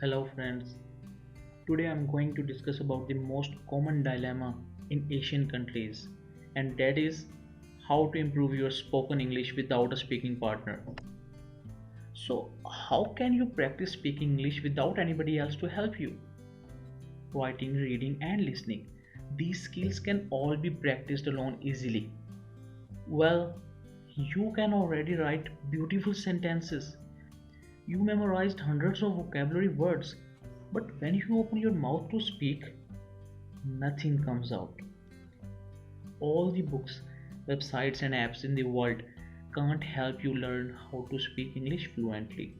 Hello friends. Today I'm going to discuss about the most common dilemma in Asian countries, and that is how to improve your spoken English without a speaking partner. So, how can you practice speaking English without anybody else to help you? Writing, reading and listening. These skills can all be practiced alone easily. Well, you can already write beautiful sentences. You memorized hundreds of vocabulary words, but when you open your mouth to speak, nothing comes out. All the books, websites, and apps in the world can't help you learn how to speak English fluently.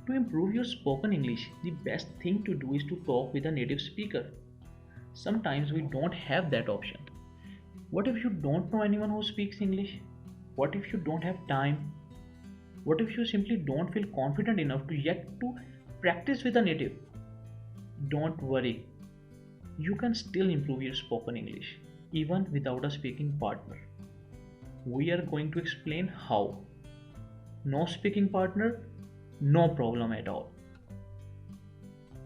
To improve your spoken English, the best thing to do is to talk with a native speaker. Sometimes we don't have that option. What if you don't know anyone who speaks English? What if you don't have time? What if you simply don't feel confident enough to yet to practice with a native? Don't worry, you can still improve your spoken English even without a speaking partner. We are going to explain how. No speaking partner, no problem at all.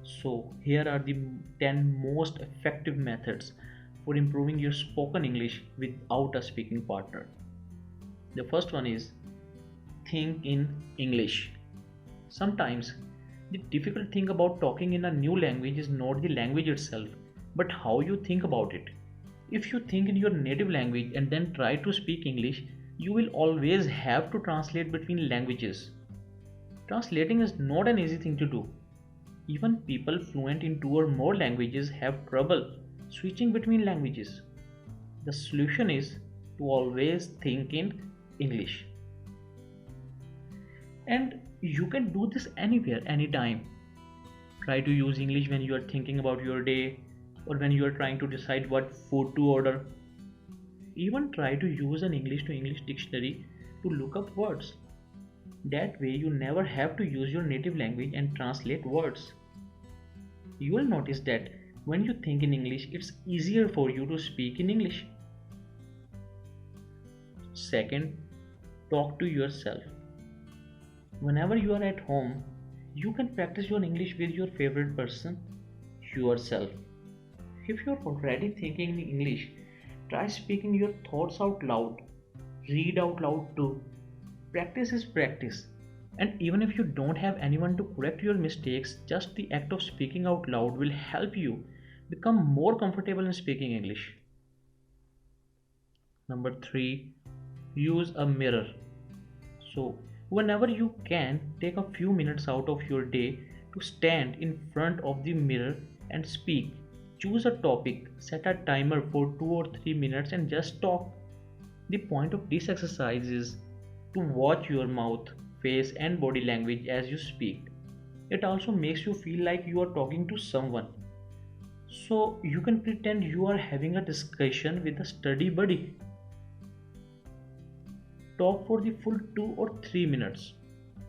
So, here are the 10 most effective methods for improving your spoken English without a speaking partner. The first one is think in English. Sometimes the difficult thing about talking in a new language is not the language itself, but how you think about it. If you think in your native language and then try to speak English, you will always have to translate between languages. Translating is not an easy thing to do. Even people fluent in two or more languages have trouble switching between languages. The solution is to always think in English. And you can do this anywhere, anytime. Try to use English when you are thinking about your day or when you are trying to decide what food to order. Even try to use an English to English dictionary to look up words. That way, you never have to use your native language and translate words. You will notice that when you think in English, it's easier for you to speak in English. Second, talk to yourself. Whenever you are at home, you can practice your English with your favorite person, yourself. If you're already thinking in English, try speaking your thoughts out loud. Read out loud too. Practice is practice. And even if you don't have anyone to correct your mistakes, just the act of speaking out loud will help you become more comfortable in speaking English. Number 3, use a mirror. So, whenever you can, take a few minutes out of your day to stand in front of the mirror and speak. Choose a topic, set a timer for 2 or 3 minutes and just talk. The point of this exercise is to watch your mouth, face, and body language as you speak. It also makes you feel like you are talking to someone. So you can pretend you are having a discussion with a study buddy. Talk for the full 2 or 3 minutes.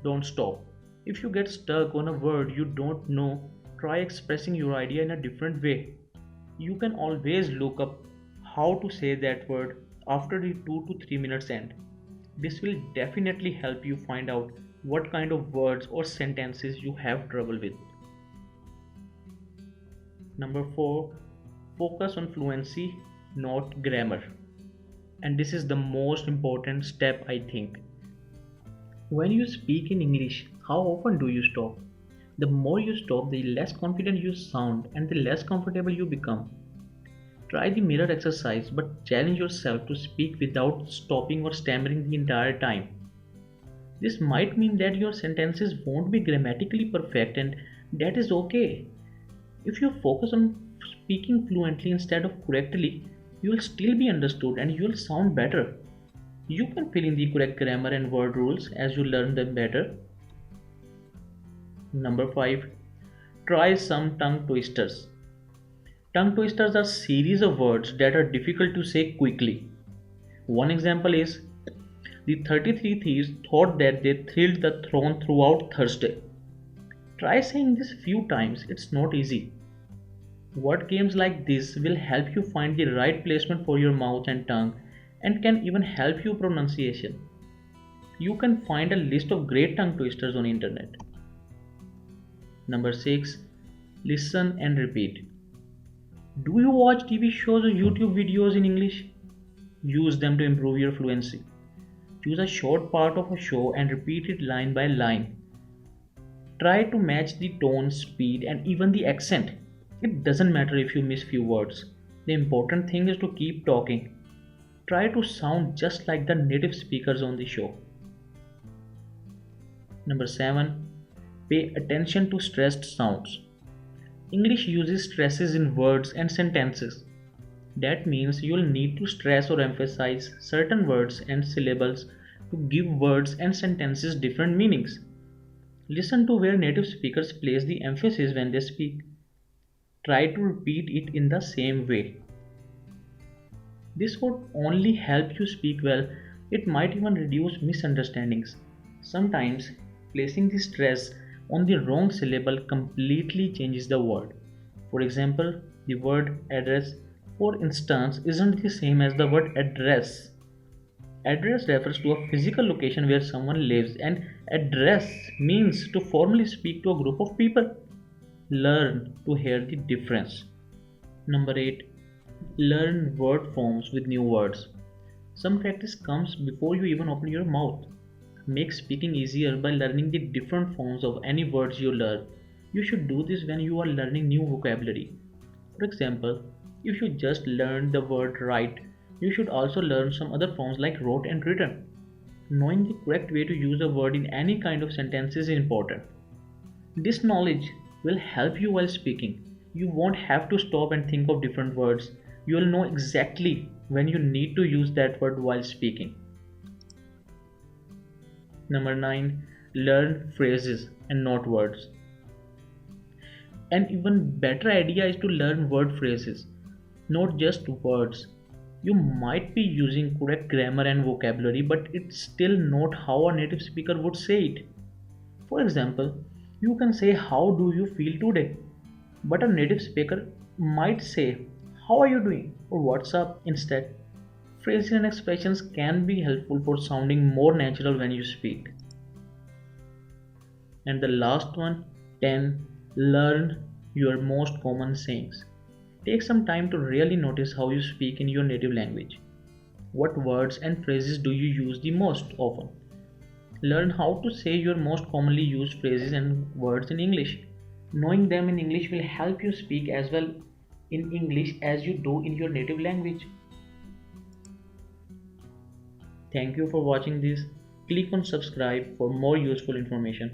Don't stop. If you get stuck on a word you don't know, try expressing your idea in a different way. You can always look up how to say that word after the 2 to 3 minutes end. This will definitely help you find out what kind of words or sentences you have trouble with. Number 4, focus on fluency, not grammar. And this is the most important step, I think. When you speak in English, how often do you stop? The more you stop, the less confident you sound and the less comfortable you become. Try the mirror exercise but challenge yourself to speak without stopping or stammering the entire time. This might mean that your sentences won't be grammatically perfect, and that is okay. If you focus on speaking fluently instead of correctly, you will still be understood and you will sound better. You can fill in the correct grammar and word rules as you learn them better. Number 5, try some tongue twisters. Tongue twisters are series of words that are difficult to say quickly. One example is the 33 thieves thought that they thrilled the throne throughout Thursday. Try saying this few times, it's not easy. Word games like this will help you find the right placement for your mouth and tongue and can even help you pronunciation. You can find a list of great tongue twisters on internet. Number 6. Listen and repeat. Do you watch TV shows or YouTube videos in English? Use them to improve your fluency. Choose a short part of a show and repeat it line by line. Try to match the tone, speed, and even the accent. It doesn't matter if you miss few words. The important thing is to keep talking. Try to sound just like the native speakers on the show. Number 7. Pay attention to stressed sounds. English uses stresses in words and sentences. That means you'll need to stress or emphasize certain words and syllables to give words and sentences different meanings. Listen to where native speakers place the emphasis when they speak. Try to repeat it in the same way. This would only help you speak well, it might even reduce misunderstandings. Sometimes, placing the stress on the wrong syllable completely changes the word. For example, the word address, for instance, isn't the same as the word address. Address refers to a physical location where someone lives, and address means to formally speak to a group of people. Learn to hear the difference. Number 8. Learn word forms with new words. Some practice comes before you even open your mouth. Make speaking easier by learning the different forms of any words you learn. You should do this when you are learning new vocabulary. For example, if you just learned the word write, you should also learn some other forms like wrote and written. Knowing the correct way to use a word in any kind of sentence is important. This knowledge will help you while speaking. You won't have to stop and think of different words. You will know exactly when you need to use that word while speaking. Number 9. Learn phrases and not words. An even better idea is to learn word phrases, not just words. You might be using correct grammar and vocabulary, but it's still not how a native speaker would say it. For example, you can say, "How do you feel today?" But a native speaker might say, "How are you doing?" or "What's up?" instead. Phrases and expressions can be helpful for sounding more natural when you speak. And the last one, 10. Learn your most common sayings. Take some time to really notice how you speak in your native language. What words and phrases do you use the most often? Learn how to say your most commonly used phrases and words in English. Knowing them in English will help you speak as well in English as you do in your native language. Thank you for watching this. Click on subscribe for more useful information.